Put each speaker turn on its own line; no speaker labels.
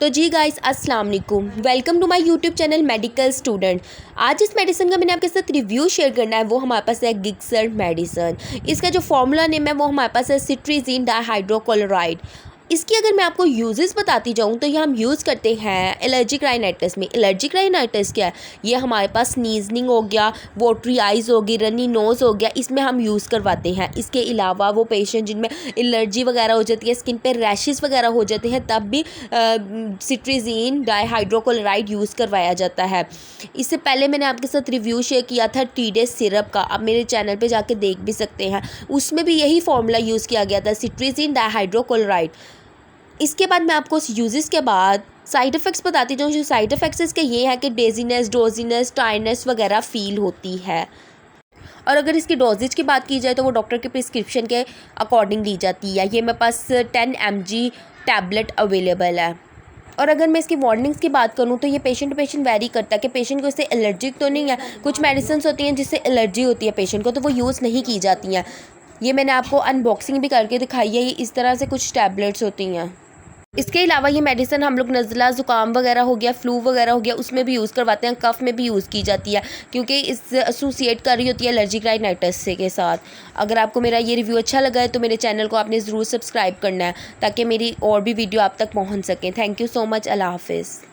तो जी गाइस अस्सलाम वालेकुम, welcome to my YouTube channel medical student. आज इस मेडिसिन का मैंने आपके साथ रिव्यू शेयर करना है। वो हमारे पास है गिक्सर मेडिसिन। इसका जो फॉर्मूला नेम है वो हमारे पास है सिट्रीजिन डाइहाइड्रोक्लोराइड। इसकी अगर मैं आपको यूजेस बताती जाऊँ तो ये हम यूज़ करते हैं एलर्जिक राइनाइटिस में। एलर्जिक राइनाइटिस क्या है? ये हमारे पास स्नीजनिंग हो गया, वोटरी आइज़ होगी, रनी नोज़ हो गया, इसमें हम यूज़ करवाते हैं। इसके अलावा वो पेशेंट जिनमें एलर्जी वगैरह हो जाती है, स्किन पे रैशेस वगैरह हो जाते हैं, तब भी सिट्रीजिन डाइहाइड्रोक्लोराइड यूज़ करवाया जाता है। इससे पहले मैंने आपके साथ रिव्यू शेयर किया था टीडे सिरप का, आप मेरे चैनल पे जाके देख भी सकते हैं। उसमें भी यही फार्मूला यूज़ किया गया था, सिट्रीजिन डाइहाइड्रोक्लोराइड। इसके बाद मैं आपको यूजेस के बाद साइड इफ़ेक्ट्स बताती जाऊँ। जो साइड इफ़ेक्ट्स इसके ये है कि डेजीनेस, डोजीनेस, टायर्डनेस वगैरह फ़ील होती है। और अगर इसकी डोजेज की बात की जाए तो वो डॉक्टर के प्रिस्क्रिप्शन के अकॉर्डिंग ली जाती है। ये मेरे पास 10 mg टैबलेट अवेलेबल है। और अगर मैं इसकी वार्निंग्स की बात करूँ तो ये पेशेंट टू पेशेंट वेरी करता है कि पेशेंट को इससे एलर्जिक तो नहीं है। कुछ मेडिसिन होती हैं जिससे एलर्जी होती है पेशेंट को, तो वो यूज़ नहीं की जाती हैं। ये मैंने आपको अनबॉक्सिंग भी करके दिखाई है। ये इस तरह से कुछ टैबलेट्स होती हैं। इसके अलावा ये मेडिसिन हम लोग नज़ला, ज़ुकाम वगैरह हो गया, फ्लू वगैरह हो गया, उसमें भी यूज़ करवाते हैं। कफ़ में भी यूज़ की जाती है क्योंकि इससे एसोसिएट कर रही होती है एलर्जिक राइनाइटिस से के साथ। अगर आपको मेरा ये रिव्यू अच्छा लगा है तो मेरे चैनल को आपने ज़रूर सब्सक्राइब करना है ताकि मेरी और भी वीडियो आप तक पहुंच सकें। Thank you so much. अल्लाह हाफ़िज़।